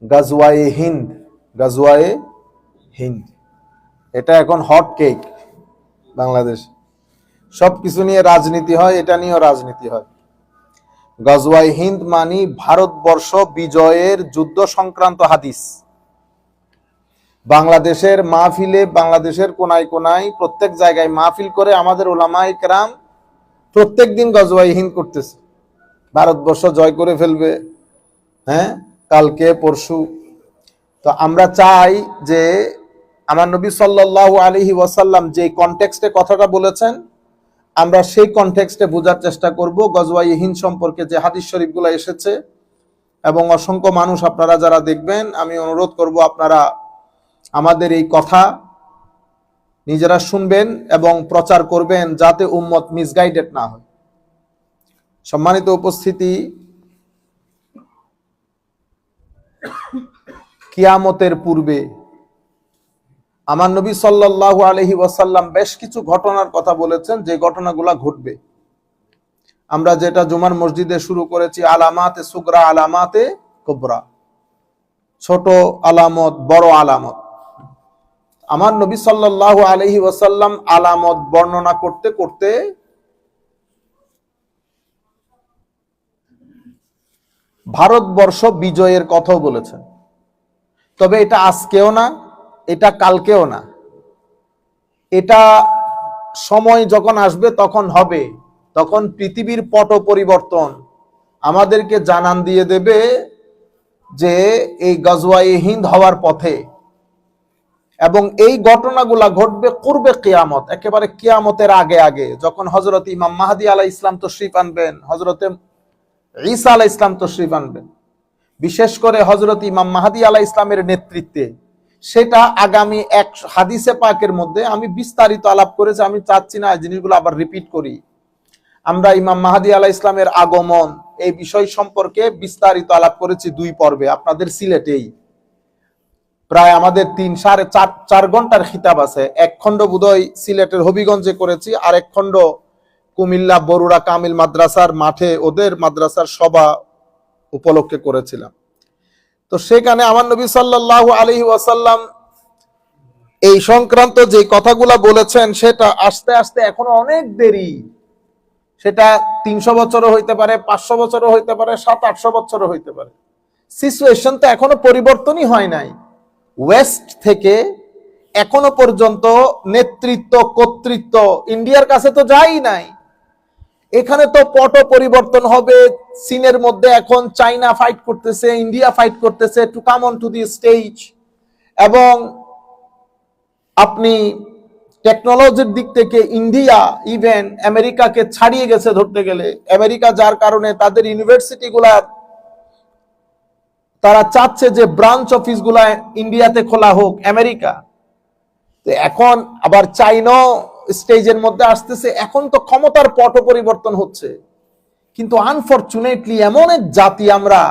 গাজওয়ায়ে হিন্দ। গাজওয়ায়ে হিন্দ এটা এখন hot cake Bangladesh. সবকিছু নিয়ে রাজনীতি হয়, এটা নিয়েও রাজনীতি হয়। গাজওয়ায়ে হিন্দ মানি ভারতবর্ষ বিজয়ের যুদ্ধ সংক্রান্ত হাদিস। বাংলাদেশের মাহফিলে, বাংলাদেশের কোনায় কোনায় প্রত্যেক জায়গায় মাহফিল করে আমাদের উলামায়ে কেরাম প্রত্যেক দিন গাজওয়ায়ে হিন্দ করতেছে। ভারতবর্ষ জয় করে ফেলবে, হ্যাঁ, কালকে পরশু। তো আমরা চাই যে আমার নবী সাল্লাল্লাহু আলাইহি ওয়াসাল্লাম যে কনটেক্সটে কথাটা বলেছেন, আমরা সেই কনটেক্সটে বোঝার চেষ্টা করব। গাজওয়ায়ে হিন্দ সম্পর্কে যে হাদিস শরীফগুলো এসেছে এবং অসংখ্য মানুষ আপনারা যারা দেখবেন, আমি অনুরোধ করব আপনারা আমাদের এই কথা নিজেরা শুনবেন এবং প্রচার করবেন, যাতে উম্মত মিসগাইডেড না হয়। সম্মানিত উপস্থিতি, কিয়ামতের পূর্বে আমার নবী সাল্লাল্লাহু আলাইহি ওয়াসাল্লাম বেশ কিছু ঘটনার কথা বলেছেন, যে ঘটনাগুলো ঘটবে। আমরা যেটা জুমার মসজিদে শুরু করেছি, আলামাতে সুগরা, আলামাতে কুবরা, ছোট আলামত, বড় আলামত। আমার নবী সাল্লাল্লাহু আলাইহি ওয়াসাল্লাম আলামত বর্ণনা করতে করতে ভারতবর্ষ বিজয়ের কথাও বলেছেন। তবে এটা আজকেও না, এটা কালকেও না, এটা সময় যখন আসবে তখন হবে। তখন পৃথিবীর পট পরিবর্তন আমাদেরকে জানান দিয়ে দেবে যে এই গাজওয়ায়ে হিন্দ হওয়ার পথে, এবং এই ঘটনাগুলা ঘটবে কুরবে কিয়ামত, একেবারে কিয়ামতের আগে আগে, যখন হযরত ইমাম মাহদী আলাইহিস সালাম তশরীফ আনবেন, হযরতে ঈসা আলাইহিস সালাম তশরীফ আনবেন, বিশেষ করে হযরত ইমাম মাহদী আলাইহিস সালামের নেতৃত্বে। সেটা আগামী এক হাদিসে পাকের মধ্যে আমি বিস্তারিত আলাপ করেছি, আমি চাচ্ছি না এই জিনিসগুলো আবার রিপিট করি। আমরা ইমাম মাহদী আলাইহিস সালামের আগমন এই বিষয় সম্পর্কে বিস্তারিত আলাপ করেছি 2 পর্বে আপনাদের সিলেটেই। প্রায় আমাদের 3-4 ঘন্টার খিতাব আছে। এক খণ্ড বোধহয় সিলেটের হবিগঞ্জে করেছি, আর এক খণ্ড কুমিল্লা বরুড়া কামিল মাদ্রাসার মাঠে ওদের মাদ্রাসার সভা উপলক্ষে করেছিলাম। তো সেখানে আমার নবী সাল্লাল্লাহু আলাইহি ওয়াসাল্লাম এই সংক্রান্ত যে কথাগুলা বলেছেন, সেটা আস্তে আস্তে এখনো অনেক দেরি। সেটা 300 বছরও হইতে পারে, 500 বছরও হইতে পারে, 700-800 বছরও হইতে পারে। সিচুয়েশন তো এখনো পরিবর্তনই হয় নাই। ওয়েস্ট থেকে এখনো পর্যন্ত নেতৃত্ব, কর্তৃত্ব ইন্ডিয়ার কাছে তো যাই নাই। এখানে তো পট পরিবর্তন হবে। চীনের মধ্যে এখন চাইনা ফাইট করতেছে, ইন্ডিয়া ফাইট করতেছে to come on to the stage. এবং আপনি টেকনোলজির দিক থেকে ইন্ডিয়া ইভেন আমেরিকাকে ছাড়িয়ে গেছে ধরতে গেলে। আমেরিকা, যার কারণে তাদের ইউনিভার্সিটি গুলা তারা চাচ্ছে যে ব্রাঞ্চ অফিস গুলা ইন্ডিয়াতে খোলা হোক, আমেরিকা। তো এখন আবার চাইনা স্টেজের মধ্যে আসতেছে। এখন তো ক্ষমতার পট পরিবর্তন হচ্ছে। কিন্তু আনফরচুনেটলি এমন এক জাতি আমরা,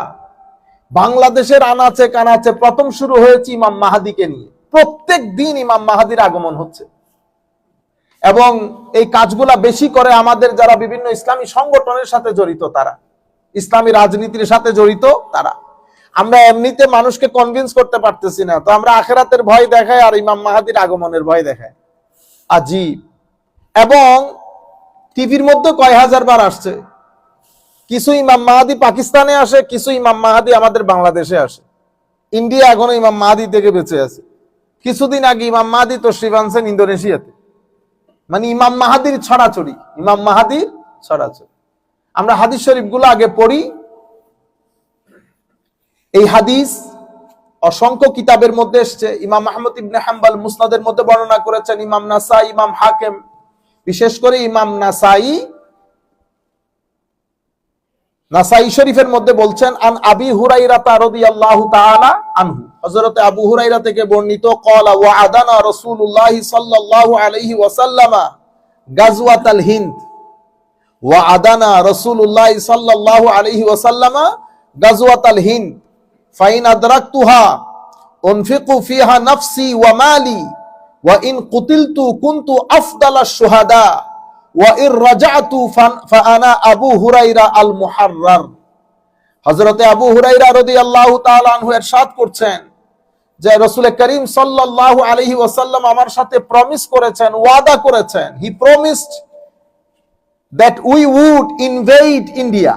বাংলাদেশের আনাচে কানাচে প্রথম শুরু হয়েছে ইমাম মাহাদিকে নিয়ে। প্রত্যেক দিন ইমাম মাহাদির আগমন হচ্ছে, এবং এই কাজগুলা বেশি করে আমাদের যারা বিভিন্ন ইসলামী সংগঠনের সাথে জড়িত, তারা ইসলামী রাজনীতির সাথে জড়িত তারা। আমরা এমনিতে মানুষকে কনভিন্স করতে পারতেছি না, তো আমরা আখিরাতের ভয় দেখাই আর ইমাম মাহাদির আগমনের ভয় দেখাই। আজীব। এবং টিভির মধ্যে কয় হাজার বার আসছে। কিছু ইমাম মাহাদি পাকিস্তানে আসে, কিছু ইমাম মাহাদি আমাদের বাংলাদেশে আসে। ইন্ডিয়া এখনো ইমাম মাহাদি থেকে বেঁচে আছে। কিছুদিন আগে ইমাম মাহাদি তশরিফ আনছেন ইন্দোনেশিয়াতে। মানে ইমাম মাহাদির ছড়াছড়ি, ইমাম মাহাদির ছড়াছড়ি। আমরা হাদিস শরীফ গুলো আগে পড়ি। এই হাদিস অসংখ্য কিতাবের মধ্যে এসছে। ইমাম আহমদ ইবনে হাম্বল মুসনাদের মধ্যে বর্ণনা করেছেন, ইমাম নাসাই, ইমাম হাকিম, বিশেষ করে ইমাম নাসাই শরীফের মধ্যে বলছেন, আন আবি হুরাইরা রাদিয়াল্লাহু তাআলা আনহু, হযরত আবু হুরাইরা থেকে বর্ণিত, ক্বালা ওয়া আদানা রাসূলুল্লাহ সাল্লাল্লাহু আলাইহি ওয়াসাল্লাম গাজওয়াতাল হিন্দ, ওয়া আদানা রাসূলুল্লাহ সাল্লাল্লাহু আলাইহি ওয়াসাল্লাম গাজওয়াতাল হিন্দ, ফাইন আদরাকতুহা উনফিকু ফিহা নাফসি ওয়া মালি, ওয়া ইন কুতিলতু কুনতু আফদালাশ শুহাদা, ওয়া ইর রাজাতু ফাআনা আবু হুরাইরা আল মুহাররার। হযরতে আবু হুরায়রা রাদিয়াল্লাহু তাআলা আনহু ইরশাদ করছেন যে রাসূল করিম সাল্লাল্লাহু আলাইহি ওয়াসাল্লাম আমার সাথে প্রমিস করেছেন, ওয়াদা করেছেন, he promised that we would invade India,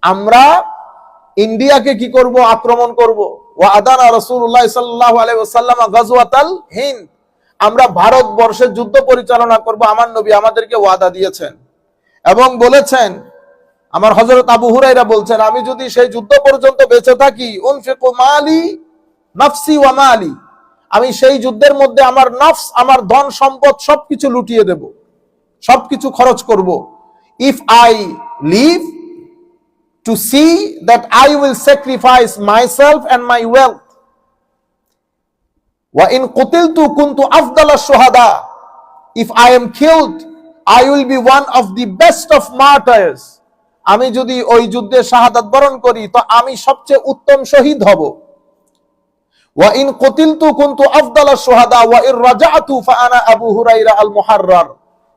আমরা ইন্ডিয়াকে কি করব, আক্রমণ করব। ওয়া আদানা রাসূলুল্লাহ সাল্লাল্লাহু আলাইহি ওয়াসাল্লাম গাজওয়াতাল হিন্দ, আমরা ভারতবর্ষে যুদ্ধ পরিচালনা করব, আমার নবী আমাদেরকে ওয়াদা দিয়েছেন এবং বলেছেন, আমার হযরত আবু হুরায়রা বলছেন, আমি যদি সেই যুদ্ধ পর্যন্ত বেঁচে থাকি, উনফিকু মালি নাফসি ওয়া মালি, আমি সেই যুদ্ধের মধ্যে আমার নফস, আমার ধন সম্পদ সবকিছু লুটিয়ে দেব, সবকিছু খরচ করব। If I live to see that I will sacrifice myself and my wealth. Wa in qutiltu kuntu afdal ash-shuhada, if I am killed I will be one of the best of martyrs. আমি যদি ওই যুদ্ধে শাহাদাত বরণ করি তো আমি সবচেয়ে উত্তম শহীদ হব। ওয়া ইন কুতিলতু কুনতু আফদাল আশ-শুহাদা ওয়া ইন রাজাতু ফা আনা আবু হুরায়রা আল মুহাররার,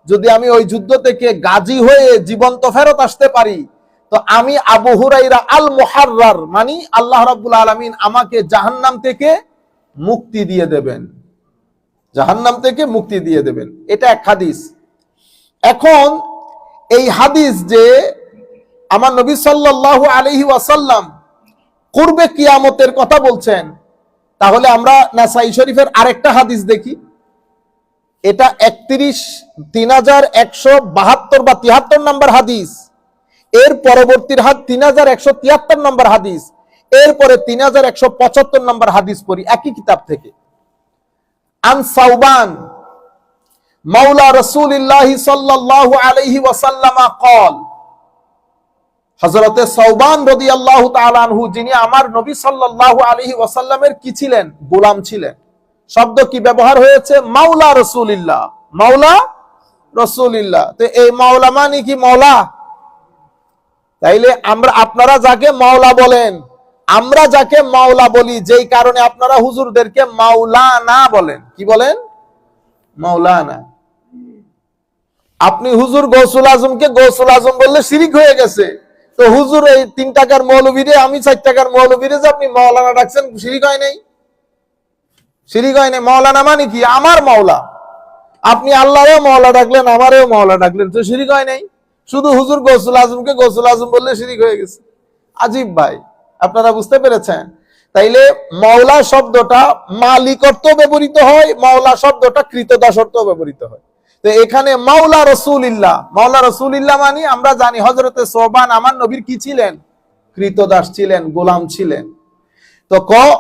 যদি আমি ওই যুদ্ধ থেকে গাজী হয়ে জীবন্ত ফেরত আসতে পারি তো আমি আবু হুরায়রা আল মুহাররার, মানে আল্লাহ রাব্বুল আলামিন আমাকে জাহান্নাম থেকে মুক্তি দিয়ে দেবেন, জাহান্নাম থেকে মুক্তি দিয়ে দেবেন। এটা এক হাদিস। এখন এই হাদিস যে আমার নবী সাল্লাল্লাহু আলাইহি ওয়াসাল্লাম কুরবে কিয়ামতের কথা বলছেন, তাহলে আমরা নাসাই শরীফের আরেকটা হাদিস দেখি। এটা 3172 বা 73 নম্বর হাদিস, এর পরবর্তীর 3173 নম্বর হাদিস, এরপরে 3175 নম্বর হাদিস পড়ি একই কিতাব থেকে। আন সাউবান মাওলা রাসূলুল্লাহ সাল্লাল্লাহু আলাইহি ওয়াসাল্লাম قال, হযরতে সাউবান রাদিয়াল্লাহু তাআলা আনহু, যিনি আমার নবী সাল্লাল্লাহু আলাইহি ওয়াসাল্লামের কি ছিলেন, গোলাম ছিলেন। শব্দ কি ব্যবহার হয়েছে, মাওলা রাসূলুল্লাহ, মাওলা রাসূলুল্লাহ। তো এই মাওলা মানে কি মাওলা? তাইলে আমরা, আপনারা যাকে মাওলা বলেন, আমরা যাকে মাওলা বলি, যেই কারণে আপনারা হুজুরদেরকে মাওলানা বলেন। কি বলেন? মাওলানা। আপনি হুজুর গৌসুল আজমকে গৌসুল আজম বললে শিরিক হয়ে গেছে। তো হুজুর এই 3 টাকার মৌলবীরে, আমি 4 টাকার মৌলবীরে যে আপনি মাওলানা ডাকছেন, শিরিক হয় নাই? শিরিক হয় নাই। মাওলানা মানে কি? আমার মাওলা। আপনি আল্লাহরও মাওলা ডাকলেন, আমারও মাওলা ডাকলেন, তো শিরিক হয় নাই? শুধু হুজুর গৌসুল আজমকে গৌসুল আজম বললে শিরিক হয়ে গেছে। আজীব ভাই, আপনারা বুঝতে পেরেছেন? তাইলে মাওলা শব্দটা মালিক অর্থেও ব্যবহৃত হয়, মাওলা শব্দটা কৃতদাস অর্থেও ব্যবহৃত হয়। তো এখানে মাওলা রাসূলুল্লাহ, মাওলা রাসূলুল্লাহ মানে আমরা জানি হযরতে সাউবান আমার নবীর কি ছিলেন, কৃতদাস ছিলেন, গোলাম ছিলেন। তো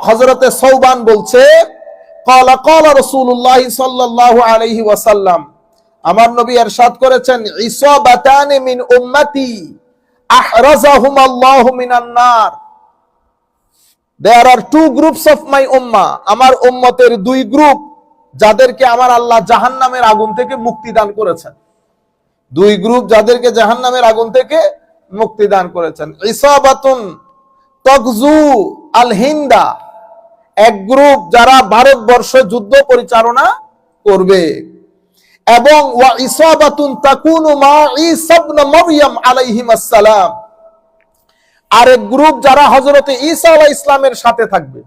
হযরতে সাউবান বলছে, ক্বালা ক্বালা রাসূলুল্লাহ সাল্লাল্লাহু আলাইহি ওয়াসাল্লাম, আমার নবী ইরশাদ করেছেন, ইসাবাতানি মিন উম্মতি আহরাজাহুমাল্লাহু মিনান নার, there are 2 groups of my ummah, আমার উম্মতের 2 গ্রুপ যাদেরকে আমার আল্লাহ জাহান্নামের আগুন থেকে মুক্তি দান করেছেন। 2 গ্রুপ যাদেরকে জাহান্নামের আগুন থেকে মুক্তি দান করেছেন। ইসাবাতুন তাগজু আল হিন্দা, এক গ্রুপ যারা ভারতবর্ষ যুদ্ধ পরিচালনা করবে, এবং ওয়া ইসাবাতুন তাকুনু মা ঈসা ইবনে মারইয়াম আলাইহিস সালাম, আরেক গ্রুপ যারা হযরতে ঈসা আলাইহিস সালামের সাথে থাকবে।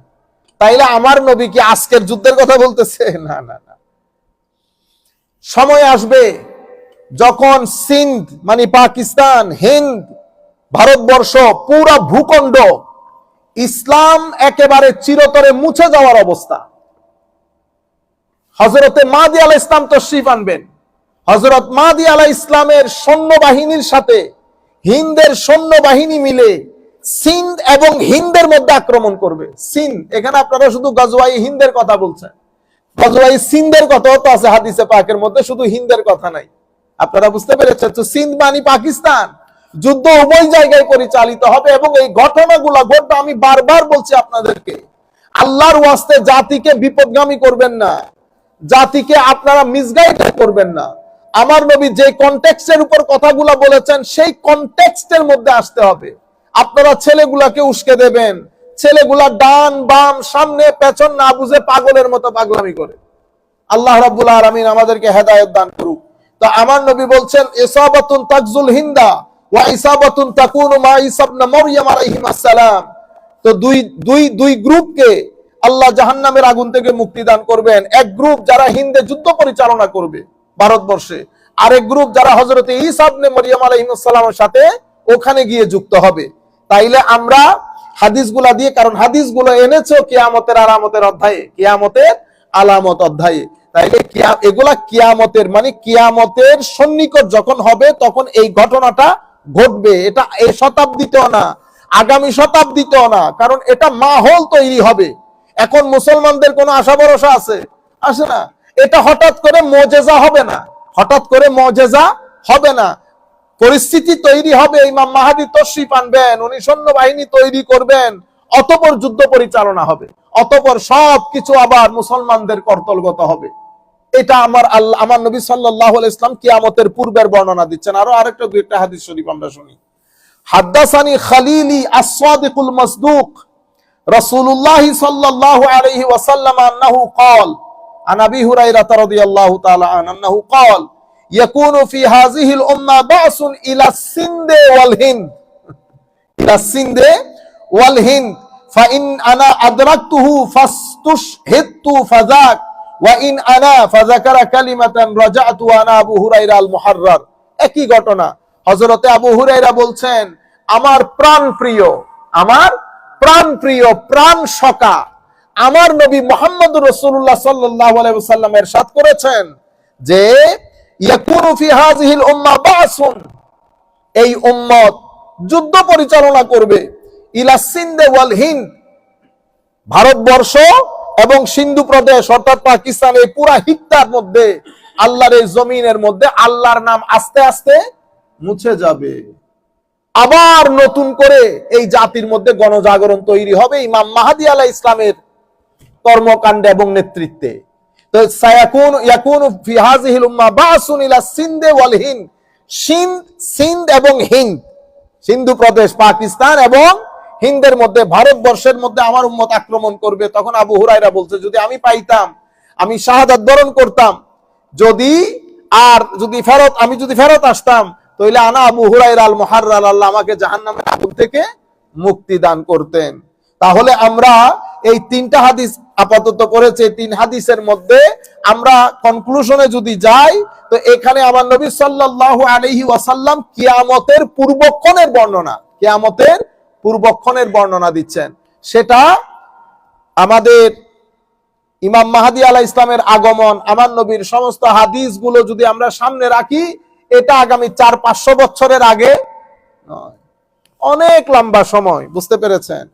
তাইলে আমার নবী কি আজকের যুদ্ধের কথা বলতেছে? না না না। সময় আসবে যখন সিন্ধ মানে পাকিস্তান, হিন্দ, ভারতবর্ষ, পুরা ভূখণ্ড ইসলাম একেবারে চিরতরে মুছে যাওয়ার অবস্থা। হযরতে মাহদী আলাইহিস সালাম তশরীফ আনবেন। হযরত মাহদী আলাইহিস সালামের সৈন্যবাহিনীর সাথে হিন্দের সৈন্যবাহিনী মিলে সিন্ধ এবং হিন্দের মধ্যে আক্রমণ করবে। সিন্ধ, এখানে আপনারা শুধু গজওয়াই হিন্দের কথা বলছেন, গজওয়াই সিন্ধের কথাও তো আছে হাদিসে পাকের মধ্যে, শুধু হিন্দের কথা নাই। আপনারা বুঝতে পেরেছেন? তো সিন্ধ মানে পাকিস্তান, যুদ্ধ উভয় জায়গায় পরিচালিত হবে এবং এই ঘটনাগুলো ঘটবে। আমি বারবার বলছি আপনাদেরকে, আল্লাহর ওয়াস্তে জাতিকে বিপদগামী করবেন না, জাতিকে আপনারা মিসগাইড করবেন না। আমার নবী যে কনটেক্সটের উপর কথাগুলো বলেছেন সেই কনটেক্সটের মধ্যে আসতে হবে। আপনারা ছেলেগুলাকে উস্কে দেবেন, ছেলেগুলা ডান বাম সামনে পেছন না বুঝে পাগলের মতো পাগলামি করে। আল্লাহ রাব্বুল আলামিন আমাদেরকে হেদায়েত দান করুক। তো আমার নবী বলছেন, ইসাবাতুন তাগজুল হিন্দা ওয়া ইসাবাতুন তাকুনু মা ঈসা ইবনে মারইয়াম আলাইহিস সালাম। তো দুই গ্রুপকে আল্লাহ জাহান্নামের আগুন থেকে মুক্তি দান করবেন। এক গ্রুপ যারা হিন্দে যুদ্ধ পরিচালনা করবে ভারতবর্ষে, আরেক গ্রুপ যারা হযরত ঈসা ইবনে মারইয়াম আলাইহিস সালামের সাথে ওখানে গিয়ে যুক্ত হবে। তাইলে আমরা হাদিসগুলা দিয়ে, কারণ হাদিসগুলো এনেছো কিয়ামতের আলামতের অধ্যায়ে, কিয়ামতের আলামত অধ্যায়ে। তাইলে এগুলা কিয়ামতের মানে কিয়ামতের সন্নিকট যখন হবে তখন এই ঘটনাটা ঘটবে। এটা এই শতাব্দীতেও না, আগামী শতাব্দীতেও না, কারণ এটা মাহল তৈরি হবে। এখন মুসলমানদের কোনো আশা ভরসা আছে? আসে না। এটা হঠাৎ করে মুজিজা হবে না, হঠাৎ করে মুজিজা হবে না। পরিস্থিতি তৈরি হবে, ইমাম মাহদী তশরিফ আনবেন, উনি সৈন্যবাহিনী তৈরি করবেন, অতঃপর যুদ্ধ পরিচালনা হবে, অতঃপর সবকিছু আবার মুসলমানদের কর্তলগত হবে। এটা আমার নবী সাল্লাল্লাহু আলাইহি ওয়াসাল্লাম কিয়ামতের পূর্বের বর্ণনা দিচ্ছেন। আরো আরেকটা দুইটা হাদিস শরীফ আমরা শুনি। হাদাসানি খালিলি আস-সাদিকুল মাসদুক রাসূলুল্লাহ সাল্লাল্লাহু আলাইহি ওয়াসাল্লাম আন্নাহু ক্বাল আন আবি হুরায়রা রাদিয়াল্লাহু তাআলা আনহু ক্বাল ইয়াকুনু ফি হাযিহিল উম্মাহ বা'সুন ইলা সিন্দ ওয়াল হিন্দ, ইলা সিন্দ ওয়াল হিন্দ ফাইন আনা আদরাকতুহু ফাস্তুশহিদতু ফাযাক ওয়া ইন আনা ফাযাকারা কালিমাতান রাজা'তু আনা আবু হুরায়রা আল মুহাররার। একই ঘটনা। হযরতে আবু হুরায়রা বলছেন, আমার প্রাণ প্রিয়, আমার প্রাণ প্রিয়, প্রাণ সখা আমার নবী মুহাম্মদুর রাসূলুল্লাহ সাল্লাল্লাহু আলাইহি ওয়াসাল্লাম ইরশাদ করেছেন যে ইয়াকুনু ফি হাযিহিল উম্মাহ বা'সুন, এই উম্মত যুদ্ধ পরিচালনা করবে, ইলা সিন্দ ওয়াল হিন্দ, ভারতবর্ষ এবং সিন্ধু প্রদেশ অর্থাৎ পাকিস্তান, এই পুরা হিত্তার মধ্যে, আল্লাহর এই জমিনের মধ্যে আল্লাহর নাম আস্তে আস্তে মুছে যাবে। আবার নতুন করে এই জাতির মধ্যে গণজাগরণ তৈরি হবে ইমাম মাহদী আলাইহিস ইসলামের কর্মকাণ্ডে এবং নেতৃত্বে। তো ইয়াকুনু ফি হাযিহিল উম্মাহ বা'সুন ইলা সিন্দ ওয়াল হিন্দ, সিন্ধ এবং হিন্দ, সিন্ধু প্রদেশ পাকিস্তান এবং হিন্দের মধ্যে, ভারতবর্ষের মধ্যে আমার উম্মত আক্রমণ করবে। তখন আবু হুরায়রা বলছে, যদি আমি পাইতাম, আমি শাহাদাত বরণ করতাম, যদি ফেরত আসতাম, তাহলে আনা আবু হুরায়রা আল মুহাররার, আল্লাহ আমাকে জাহান্নামের আগুন থেকে মুক্তি দান করতেন। তাহলে আমরা এই তিনটা হাদিস আপাতত করেছে, তিন হাদিসের মধ্যে আমরা কনক্লুশনে যদি যাই, তো এখানে আমার নবী সাল্লাল্লাহু আলাইহি ওয়াসাল্লাম কিয়ামতের পূর্বক্ষণের বর্ণনা, কিয়ামতের পূর্বক্ষণের বর্ণনা দিচ্ছেন। সেটা আমাদের ইমাম মাহদী আলাইহিস ইসলামের আগমন, আমার নবীর সমস্ত হাদিসগুলো যদি আমরা সামনে রাখি, এটা আগামী 400-500 বছরের আগে নয়, অনেক লম্বা সময়, বুঝতে পেরেছেন।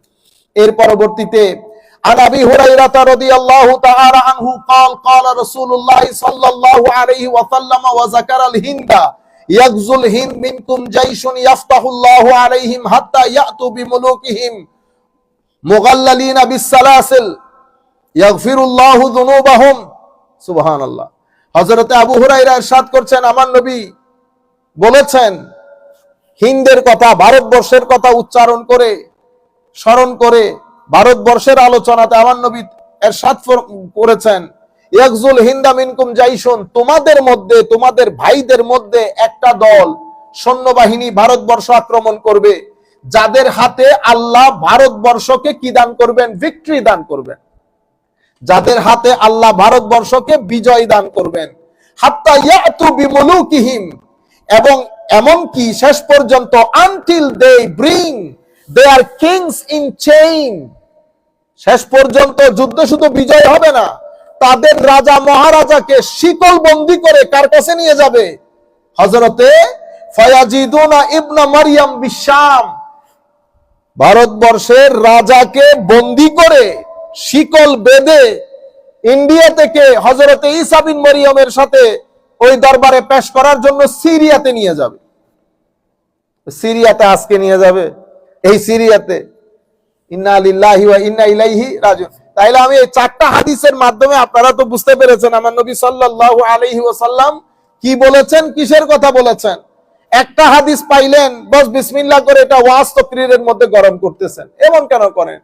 এর পরবর্তীতে আন আবি হুরায়রা রাদিয়াল্লাহু তাআলা আনহু قال قال رسول الله صلى الله عليه وسلم وذكر الهند يغزو الهند منكم جيش يفتح الله عليهم حتى يأتوا بملوكهم مغللين بالسلاسل يغفر الله ذنوبهم। সুবহানাল্লাহ। হযরত আবু হুরায়রা ইরশাদ করছেন, আমার নবী বলেছেন, হিন্দের কথা, ভারতবর্ষের কথা উচ্চারণ করে, স্মরণ করে ভারতবর্ষের আলোচনাতে আমার নবী ইরশাদ করেছেন, ইয়াগজুল হিন্দা মিনকুম জাইশুন, তোমাদের মধ্যে, তোমাদের ভাইদের মধ্যে একটা দল সৈন্যবাহিনী ভারতবর্ষ আক্রমণ করবে, যাদের হাতে আল্লাহ ভারতবর্ষকে কি দান করবেন? ভিক্টরি দান করবেন, যাদের হাতে আল্লাহ ভারতবর্ষকে বিজয় দান করবেন। হাত্তা ইয়াতু বিমুলুকিহিম, এবং এমনকি শেষ পর্যন্ত until they bring their kings in chain, শেষ পর্যন্ত যুদ্ধে শুধু বিজয় হবে না, তাদের রাজা মহারাজাকে শিকল বন্দী করে কার কাছে নিয়ে যাবে? হযরতে ফায়াজিদুনা ইবনে মারইয়াম বিশাম, ভারতবর্ষের রাজাকে বন্দী করে শিকল বেঁধে ইন্ডিয়া থেকে হযরতে ঈসা বিন মারইয়ামের সাথে ওই দরবারে পেশ করার জন্য সিরিয়াতে নিয়ে যাবে। সিরিয়াতে আজকে নিয়ে যাবে, এই সিরিয়াতে। ইন্না লিল্লাহি ওয়া ইন্না ইলাইহি রাজিউন। তাইলে আমি এই চারটা হাদিসের মাধ্যমে আপনারা তো বুঝতে পেরেছেন আমার নবী সাল্লাল্লাহু আলাইহি ওয়াসাল্লাম কি বলেছেন, কিসের কথা বলেছেন। একটা হাদিস পাইলেন, বস বিসমিল্লাহ করে এটা ওয়াজ তাকরীরের মধ্যে গরম করতেছেন, এমন কেন করেন?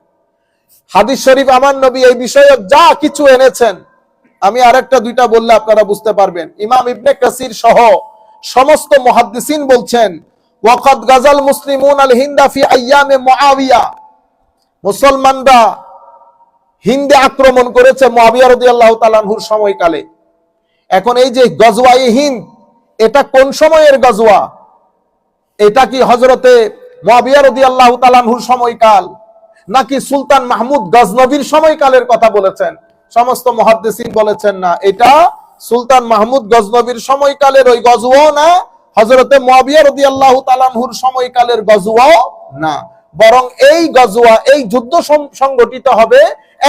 হাদিস শরীফ আমার নবী এই বিষয়ে যা কিছু এনেছেন, আমি আরেকটা দুইটা বললে আপনারা বুঝতে পারবেন। ইমাম ইবনে কাসির সহ সমস্ত মুহাদ্দিসিন বলছেন, ওয়াকাদ গাজাল মুসলিমুন আল হিন্দা ফি আইয়ামে মুআবিয়া, মুসলমানরা হিন্দে আক্রমণ করেছে মুআবিয়া রাদিয়াল্লাহু তাআলা আনহুর সময়কালে। এখন এই যে গজওয়ায়ে হিন্দ, এটা কোন সময়ের গজওয়া? এটা কি হযরতে মুআবিয়া রাদিয়াল্লাহু তাআলা আনহুর সময়কাল, নাকি সুলতান মাহমুদ গজনবীর সময়কালের কথা বলেছেন? সমস্ত মুহাদ্দিসিন বলেছেন না, এটা সুলতান মাহমুদ গজনবীর সময়কালের ওই গজওয়াও না, হযরতে মুআবিয়া রাদিয়াল্লাহু তাআলা আনহুর সময়কালের গজওয়াও না, বরং এই গজওয়া, এই যুদ্ধ সংগঠিত হবে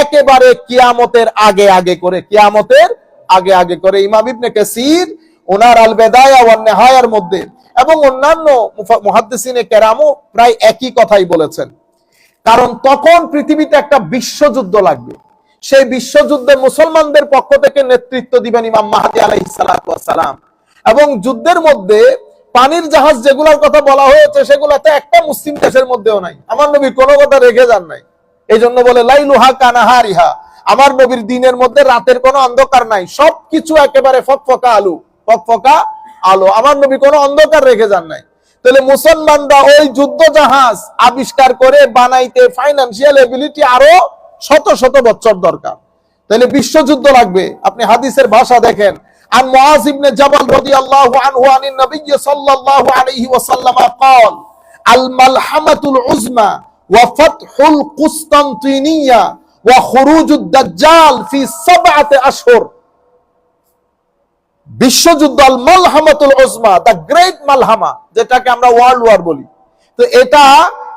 একেবারে কিয়ামতের আগে আগে করে, কিয়ামতের আগে আগে করে। ইমাম ইবনে কাসির ওনার আল বিদায়া ওয়ান নিহায়ার মধ্যে এবং অন্যান্য মুহাদ্দিসিনে কেরামও প্রায় একই কথাই বলেছেন। কারণ তখন পৃথিবীতে একটা বিশ্বযুদ্ধ লাগবে। সেই বিশ্বযুদ্ধে মুসলমানদের পক্ষ থেকে নেতৃত্ব দিবেন ইমাম মাহদী আলাইহিস সালাতু ওয়াস সালাম, এবং যুদ্ধের মধ্যে পানির জাহাজ যেগুলোর কথা বলা হয়েছে সেগুলোতে একটা মুসলিম দেশের মধ্যেও নাই। আমার নবী কোনো কথা রেখে যান নাই। এই জন্য বলে লাইলুহা কানাহারিহা, আমার নবীর দিনের মধ্যে রাতের কোনো অন্ধকার নাই, সবকিছু একেবারে ফকফকা আলো, ফকফকা আলো। আমার নবী কোনো অন্ধকার রেখে যান নাই। তাহলে মুসলমানরা ওই যুদ্ধ জাহাজ আবিষ্কার করে বানাইতে ফাইন্যান্সিয়াল এবিলিটি আরো শত শত বছর দরকার। তাহলে বিশ্বযুদ্ধ লাগবে। আপনি হাদিসের ভাষা দেখেন, আন মুআজ ইবনে জাবাল রাদিয়াল্লাহু আনহু আনিন নবী সাল্লাল্লাহু আলাইহি ওয়াসাল্লাম قال আল মালহামাতুল উজমা ওয়া ফাতহুল কুসতানতিনিয়া ওয়া খুরুজুদ দাজ্জাল ফি 7 আশহুর। বিশ্বযুদ্ধ আল মালহামাতুল উজমা, দ্য গ্রেট মালহামা, যেটাকে আমরা ওয়ার্ল্ড ওয়ার বলি। তো এটা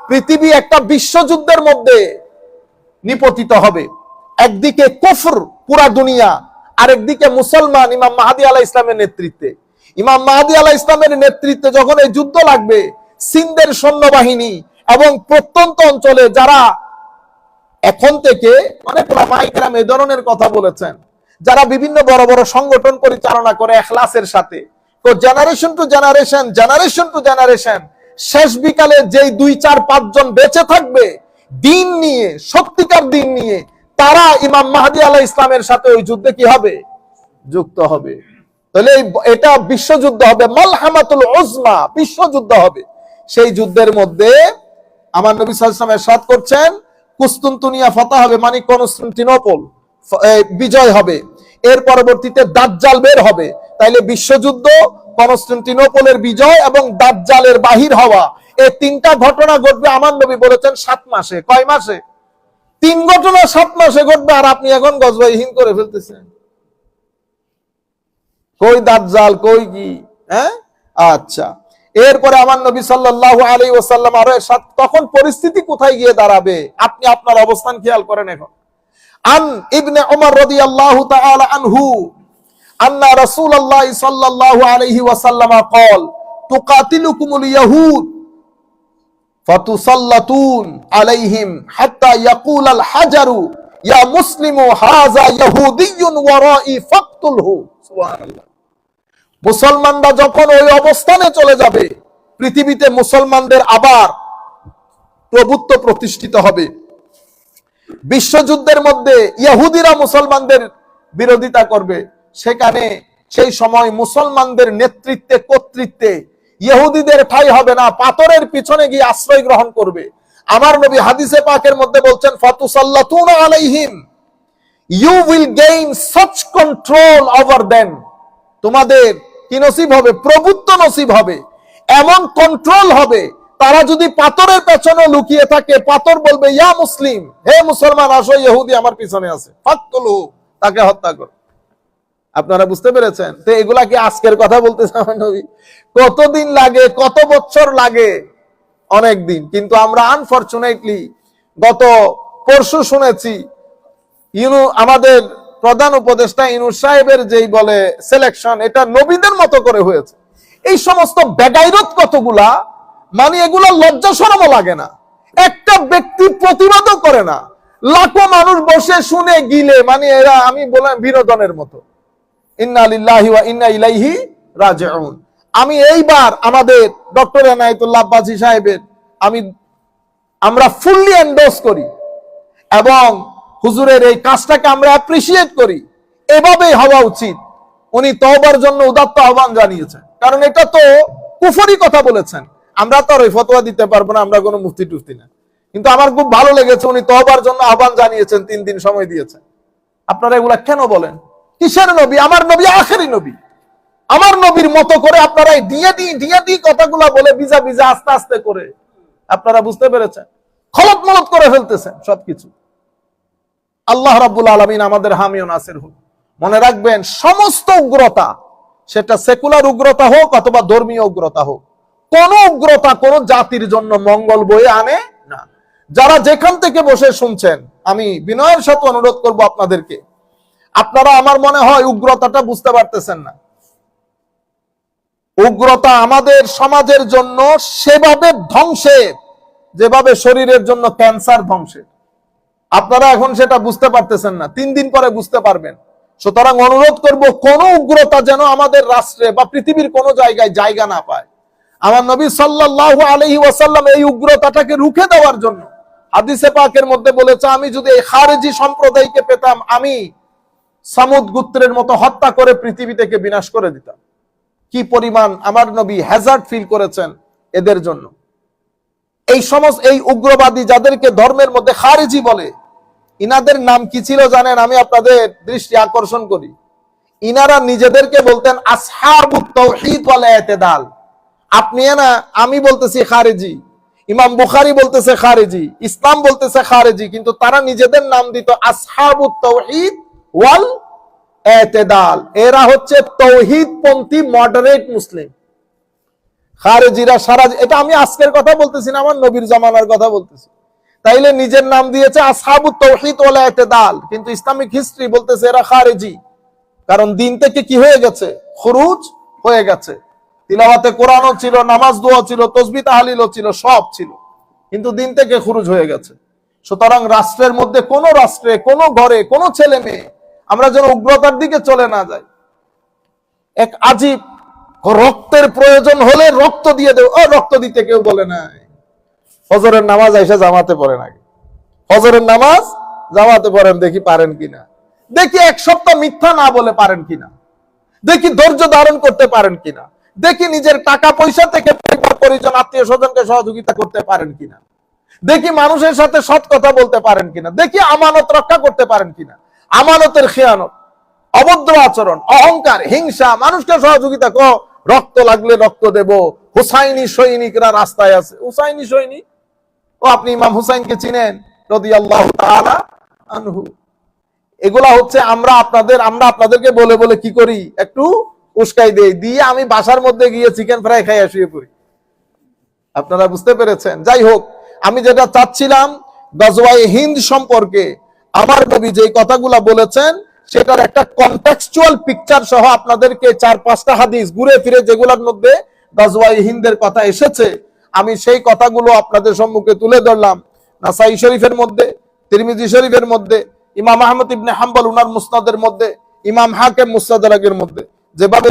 পৃথিবী একটা বিশ্বযুদ্ধের মধ্যে নিপতিত হবে। একদিকে কুফর পুরা দুনিয়া, আরেকদিকে মুসলমান ইমাম মাহদী আলাইহিস ইসলামের নেতৃত্বে। ইমাম মাহদী আলাইহিস ইসলামের নেতৃত্বে যখন এই যুদ্ধ লাগবে, সিন্ধের সৈন্যবাহিনী এবং প্রত্যন্ত অঞ্চলে যারা এখন থেকে অনেক ওলামায়ে কেরাম এই ধরনের কথা বলেছেন, যারা বিভিন্ন বড় বড় সংগঠন পরিচালনা করে এখলাসের সাথে, তো generation to generation, generation to generation, শেষ বিকালে যেই 2, 4, 5 জন বেঁচে থাকবে দিন নিয়ে, সত্যিকার দিন নিয়ে, তারা ইমাম মাহদী আলাইহিস ইসলামের সাথে ওই যুদ্ধে কি হবে? যুক্ত হবে। তাহলে এটা বিশ্বযুদ্ধ হবে, মালহামাতুল উজমা, বিশ্বযুদ্ধ হবে। সেই যুদ্ধের মধ্যে আমার নবী সাল্লাল্লাহু আলাইহি ওয়াসাল্লাম ইরশাদ করছেন, কুস্তুনতুনিয়া ফাতা হবে, মানে কনস্টান্টিনোপল বিজয় হবে। এর পরবর্তীতে দাজ্জাল বের হবে। তাইলে বিশ্বযুদ্ধ, কনস্টান্টিনোপলের বিজয় এবং দাজ্জালের বাহির হওয়া, এই 3টা ঘটনা ঘটবে আমার নবী বলেছেন 7 মাসে। কয় মাসে? 3 ঘটনা 7 মাসে ঘটবে, আর আপনি এখন গজবাহীন করে ফেলতেছেন। কই দাজ্জাল, কই কি? হ্যাঁ, আচ্ছা। এরপরে আমার নবী সাল্লাল্লাহু আলাইহি ওয়াসাল্লাম আরো তখন পরিস্থিতি কোথায় গিয়ে দাঁড়াবে আপনি আপনার অবস্থান খেয়াল করেন। এখন আন ইবনে উমর রাদিয়াল্লাহু তাআলা আনহু আন্না রাসূলুল্লাহ সাল্লাল্লাহু আলাইহি ওয়াসাল্লাম قال তুকাতিলুকুমুল ইয়াহুদ ফাতুসাল্লাতুন আলাইহিম হাত্তা ইয়াকুলাল হাজারু ইয়া মুসলিমু হাযা ইয়াহুদিয়্যুন ওয়ারাই ফাকতুলহু। সুবহানাল্লাহ। মুসলমানরা যখন ওই অবস্থানে চলে যাবে, পৃথিবীতে মুসলমানদের আবার প্রভুত্ব প্রতিষ্ঠিত হবে। বিশ্বযুদ্ধের মধ্যে ইহুদিরা মুসলমানদের বিরোধিতা করবে, সেখানে সেই সময় মুসলমানদের নেতৃত্বে কর্তৃত্বে ইহুদিদের ঠাঁই হবে না, পাথরের পিছনে গিয়ে আশ্রয় গ্রহণ করবে। আমার নবী হাদিসে পাকের মধ্যে বলছেন, ফাতুসাল্লাতুনা আলাইহিম, you will gain such control over them. তোমাদের কি নসিব হবে? প্রভুত্ব নসিব হবে। এমন কন্ট্রোল হবে, তারা যদি পাথরের পেছনে লুকিয়ে থাকে, পাথর বলবে ইয়া মুসলিম, হে মুসলমান আসো, ইহুদি আমার পিছনে আছে, ফাকতুলহু, তাকে হত্যা করো। আপনারা বুঝতে পেরেছেন? তো এগুলা কি আজকের কথা বলতেছে আমার নবী? কতদিন লাগে, কত বছর লাগে? অনেক দিন। কিন্তু আমরা আনফরচুনেটলি গত পরশু শুনেছি আমাদের প্রধান উপদেষ্টা ইউনূস সাহেবের যেই বলে সিলেকশন, এটা নবীদের মতো করে হয়েছে। এই সমস্ত বেগাইরত কতগুলা, মানে এগুলো লজ্জা শরমও লাগে না। একটা ব্যক্তি প্রতিবাদও করে না, লাখো মানুষ বসে শুনে গিলে, মানে এরা আমি বললাম বিনোদনের মতো। ইন্না লিল্লাহি ওয়া ইন্না ইলাইহি রাজিউন। আমি এইবার আমাদের ডক্টর এনায়েতুল্লাহ আব্বাসী সাহেবের আমরা ফুললি এন্ডোর্স করি এবং হুজুরের এই কাজটাকে আমরা অ্যাপ্রিসিয়েট করি। এভাবেই হওয়া উচিত। উনি তওবার জন্য উদাত্ত আহ্বান জানিয়েছেন, কারণ এটা তো কুফরি কথা বলেছেন। আমরা তো আর ওই ফতোয়া দিতে পারবো না, আমরা কোনো মুফতি টুফতি না। কিন্তু আমার খুব ভালো লেগেছে, উনি তওবার জন্য আহ্বান জানিয়েছেন, 3 দিন সময় দিয়েছেন। আপনারা এগুলা কেন বলেন? কিসের নবী? আমার নবী আখেরি নবী। আমার নবীর মতো করে আপনারা এই দিয়ে কথাগুলা বলে ভিজা ভিজা আস্তে আস্তে করে, আপনারা বুঝতে পেরেছেন, খলত মলত করে ফেলতেছেন সবকিছু। আল্লাহ রাব্বুল আলামিন আমাদের হামি ও নাসির হোক। মনে রাখবেন, সমস্ত উগ্রতা, সেটা সেকুলার উগ্রতা হোক অথবা ধর্মীয় উগ্রতা হোক, কোন উগ্রতা কোন জাতির জন্য মঙ্গল বয়ে আনে না। যারা যেখান থেকে বসে শুনছেন, আমি বিনয়ের সাথে অনুরোধ করব আপনাদেরকে, আপনারা আমার মনে হয় উগ্রতাটা বুঝতে পারতেছেন না। উগ্রতা আমাদের সমাজের জন্য সেভাবে ধ্বংসের, যেভাবে শরীরের জন্য ক্যান্সার ধ্বংসের। আপনারা এখন সেটা বুঝতে পারতেছেন না, 3 দিন পরে বুঝতে পারবেন। সুতরাং অনুরোধ করব, কোন উগ্রতা যেন আমাদের রাষ্ট্রে বা পৃথিবীর কোন জায়গায় জায়গা না পায়। আমার নবী সাল্লাল্লাহু আলাইহি ওয়াসাল্লাম এই উগ্রতাটাকে রুখে দেওয়ার জন্য হাদিসে পাকের মধ্যে বলেছে, আমি যদি এই খারেজি সম্প্রদায়কে পেতাম, আমি সামুদ গোত্রের মতো হত্যা করে পৃথিবী থেকে বিনাশ করে দিতাম। কি পরিমাণ আমার নবী হ্যাজার্ড ফিল করেছেন এদের জন্য। এই সমস্ত এই উগ্রবাদী যাদেরকে ধর্মের মধ্যে খারেজি বলে, ইনাদের নাম কি ছিল জানেন? আমি আপনাদের দৃষ্টি আকর্ষণ করি। ইনারা নিজেদেরকে বলতেন আসহাবুত তাওহীদ ওয়াল ইতিদাল। আপনি না, আমি বলতেছি খারেজি, ইমাম বুখারী বলতেছে খারেজি, ইসলাম বলতেছে খারেজি, কিন্তু তারা নিজেদের নাম দিত আসহাবুত তাওহীদ ওয়াল ইতিদাল। এরা হচ্ছে তাওহীদপন্থী মডারেট মুসলিম। খারেজিরা সারা, এটা আমি আজকের কথা বলতেছি না, আমার নবীর জামানার কথা বলতেছি। তাইলে নিজের নাম দিয়েছে আসহাবুত তাওহীদ ওয়াল ইতিদাল, কিন্তু ইসলামিক হিস্ট্রি বলতেছে এরা খারেজি। কারণ দিন থেকে কি হয়ে গেছে? খুরুজ হয়ে গেছে। তিলাওয়াতে কোরআনও ছিল, নামাজ দোয়া ছিল, তাসবিহ তাহলিলও ছিল, সব ছিল, কিন্তু দিন থেকে খুরুজ হয়ে গেছে। সুতরাং রাষ্ট্রের মধ্যে, কোন রাষ্ট্রে, কোন ঘরে, কোন ছেলে মেয়ে আমরা যেন উগ্রতার দিকে চলে না যাই। এক আজীব, রক্তের প্রয়োজন হলে রক্ত দিয়ে দেব, রক্ত দিতে কেউ বলে না। ফজরের নামাজ আইসা জামাতে পড়েন, আগে ফজরের নামাজ জামাতে পড়েন, দেখি পারেন কিনা, দেখি 1 সপ্তাহ মিথ্যা না বলে পারেন কিনা, দেখি ধৈর্য ধারণ করতে পারেন কিনা, দেখি নিজের টাকা পয়সা থেকে পরিবার পরিজন আত্মীয় স্বজনকে সহযোগিতা করতে পারেন কিনা, দেখি মানুষের সাথে সৎ কথা বলতে পারেন কিনা, দেখি আমানত রক্ষা করতে পারেন কিনা। আমানতের খেয়ানত, অভদ্র আচরণ, অহংকার, হিংসা, মানুষকে সহযোগিতা, রক্ত লাগলে রক্ত দেব, হুসাইনি সৈনিকরা রাস্তায় আছে। হুসাইনি সৈনিক? ও আপনি ইমাম হুসাইনকে চিনেন রাদিয়াল্লাহু তাআলা আনহু। এগুলা হচ্ছে আমরা আপনাদেরকে বলে বলে কি করি, একটু উস্কাই দেই, দিয়ে আমি বাসার মধ্যে গিয়ে চিকেন ফ্রাই খাইয়া শুয়ে পড়ি। আপনারা বুঝতে পেরেছেন? যাই হোক, আমি যেটা চাচ্ছিলাম, গজওয়ায়ে হিন্দ সম্পর্কে আমার নবী যে কথাগুলা বলেছেন, সেটার একটা কনটেক্সচুয়াল পিকচার সহ আপনাদেরকে 4-5টা হাদিস ঘুরে ফিরে যেগুলোর মধ্যে গজওয়ায়ে হিন্দের কথা এসেছে, আমি সেই কথাগুলো আপনাদের সম্মুখে তুলে ধরলাম। নাসাই শরীফের মধ্যে, তিরমিজি শরীফের মধ্যে, ইমাম আহমদ ইবনে হাম্বল উনার মুসনাদের মধ্যে, ইমাম হাকিম মুস্তাদরাকের মধ্যে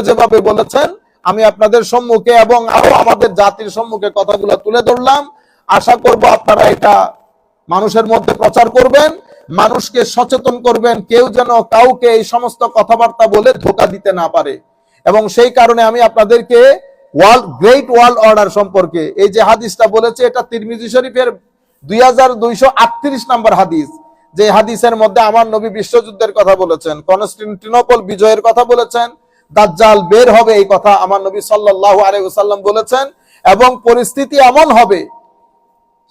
যেভাবে বলেছেন, আমি আপনাদের সম্মুখে এবং আরো আমাদের জাতির সম্মুখে কথাগুলো তুলে ধরলাম। আশা করব আপনারা এটা মানুষের মধ্যে প্রচার করবেন, মানুষকে সচেতন করবেন, কেউ যেন কাউকে এই সমস্ত কথাবার্তা বলে ধোঁকা দিতে না পারে। এবং সেই কারণে আমি আপনাদেরকে গ্রেট ওয়ার্ল্ড অর্ডার সম্পর্কে এই যে হাদিসটা বলেছে, এটা তিরমিজি শরীফের 2238 নম্বর হাদিস, যে হাদিসের মধ্যে আমার নবী বিশ্বযুদ্ধের কথা বলেছেন, কনস্টান্টিনোপল বিজয়ের কথা বলেছেন, দাজ্জাল বের হবে এই কথা আমার নবী সাল্লাল্লাহু আলাইহি ওয়াসাল্লাম বলেছেন, এবং পরিস্থিতি এমন হবে,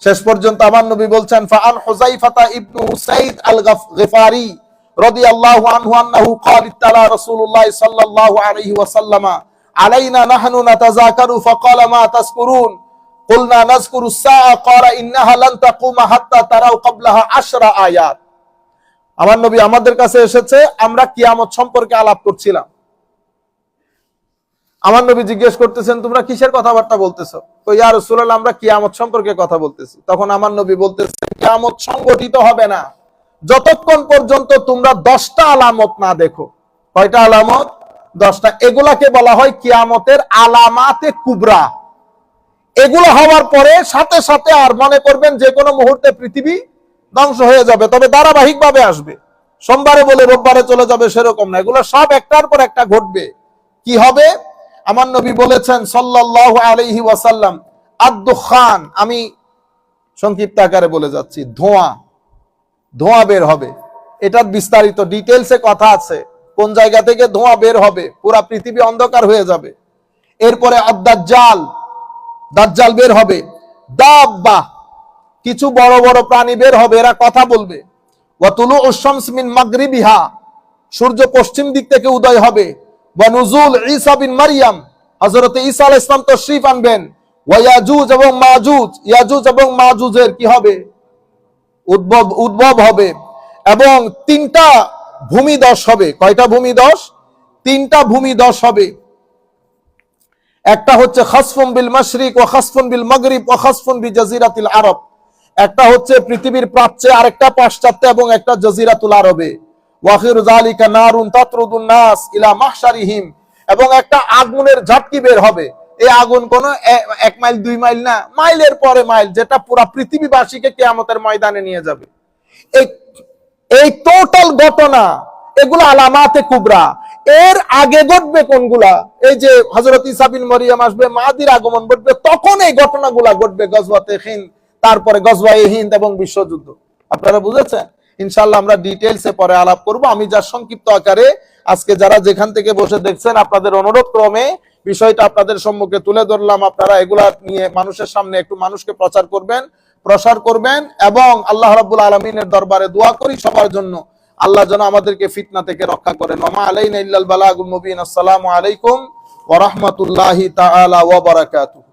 শেষ পর্যন্ত আমার নবী বলছেন, ফাআন হুযাইফা ইবনে উসাইদ আল-গফারি রাদিয়াল্লাহু আনহু আন্নাহু ক্বাল ইত্তালা রাসূলুল্লাহ সাল্লাল্লাহু আলাইহি ওয়াসাল্লাম আলাইনা নাহনু নাতাযাকারু ফাকালা মা তাযকুরুন কুলনা নাযকুরু আস-সাআ ক্বালা ইন্নাহা লান তাকুমা হাত্তা তারাউ ক্বাবলাহা 10 আয়াত। আমার নবী আমাদের কাছে এসেছে, আমরা কিয়ামত সম্পর্কে আলাপ করছিলাম। আমার নবী জিজ্ঞেস করতেছেন, তোমরা কিসের কথাবার্তা বলতেছো? তো ইয়া রাসূলুল্লাহ, আমরা কিয়ামত সম্পর্কে কথা বলতেছি। তখন আমার নবী বলতেছেন, কিয়ামত সংগঠিত হবে না যতক্ষণ পর্যন্ত তোমরা 10টা আলামত না দেখো। কয়টা আলামত? 10টা। এগুলাকে বলা হয় কিয়ামতের আলামাতে কুবরা। এগুলো হওয়ার পরে সাথে সাথে আর মনে করবেন যে কোনো মুহূর্তে পৃথিবী ধ্বংস হয়ে যাবে, তবে ধারাবাহিক ভাবে আসবে। সোমবারে বলে রোববারে চলে যাবে সেরকম না, এগুলো সব একটার পর একটা ঘটবে। কি হবে? আমার নবী বলেছেন সাল্লাল্লাহু আলাইহি ওয়াসাল্লাম, আদ-দুখান, আমি সংক্ষিপ্ত আকারে বলে যাচ্ছি, ধোঁয়া বের হবে। এটার বিস্তারিত ডিটেলসে কথা আছে, কোন জায়গা থেকে ধোঁয়া বের হবে, পুরা পৃথিবী অন্ধকার হয়ে যাবে। এরপরে দাজ্জাল বের হবে। দাব্বা, কিছু বড় বড় প্রাণী বের হবে, এরা কথা বলবে। ওয়া তুলুউশ শামস মিন মাগরিবিহা, সূর্য পশ্চিম দিক থেকে উদয় হবে। ওয়া নুজুল ঈসা বিন মারইয়াম, হযরত ঈসা আলাইহিস সালাম তাশরীফ আনবেন। ওয়া ইয়াজুজ এবং মাজুজ, ইয়াজুজ এবং মাজুজের কি হবে, উদ্ভব হবে। এবং 3টা ভূমিধস হবে। কয়টা ভূমিধস? 3টা ভূমিধস হবে। একটা হচ্ছে খাসফুন বিল মাশরিক ওয়া খাসফুন বিল মাগরিব ওয়া খাসফুন বিজাজিরাতিল আরব, একটা হচ্ছে পৃথিবীর প্রাচ্যে, আরেকটা পাশ্চাত্যে, এবং একটা জাজিরাতুল আরবে। ওয়া আখিরু যালিকা নারুন তাতরুদুন নাস ইলা মাহশারিহিম, এবং একটা আগুনের ঝাপকি বের হবে। এই আগুন কোন 1 মাইল 2 মাইল না, মাইলের পরে মাইল, যেটা পুরো পৃথিবীবাসীকে কিয়ামতের ময়দানে নিয়ে যাবে। এই টোটাল ঘটনা, এগুলো আলামাতে কুবরা। এর আগে ঘটবে কোনগুলা? এই যে হযরত ঈসা বিন মারইয়াম আসবে, মাহদির আগমন ঘটবে, তখন এই ঘটনাগুলা ঘটবে, গজওয়াতে হিন্দ, তারপরে গজওয়ায়ে হিন্দ এবং বিশ্বযুদ্ধ। আপনারা বুঝেছেন? ইনশাআল্লাহ আমরা ডিটেইলসে পরে আলাপ করব। আমি যা সংক্ষিপ্ত আকারে আজকে যারা যেখান থেকে বসে দেখছেন, আপনাদের অনুরোধ ক্রমে বিষয়টা আপনাদের সম্মুখে তুলে ধরলাম। আপনারা এগুলা নিয়ে মানুষের সামনে একটু মানুষকে প্রসার করবেন, এবং আল্লাহ রাব্বুল আলামিনের দরবারে দোয়া করি সবার জন্য, আল্লাহ যেন আমাদেরকে ফিতনা থেকে রক্ষা করেন। ওয়া আলাইনা ইল্লাল বালাগুল মুবিন। আসসালামু আলাইকুম ওয়া রাহমাতুল্লাহি তাআলা ওয়া বারাকাতুহু।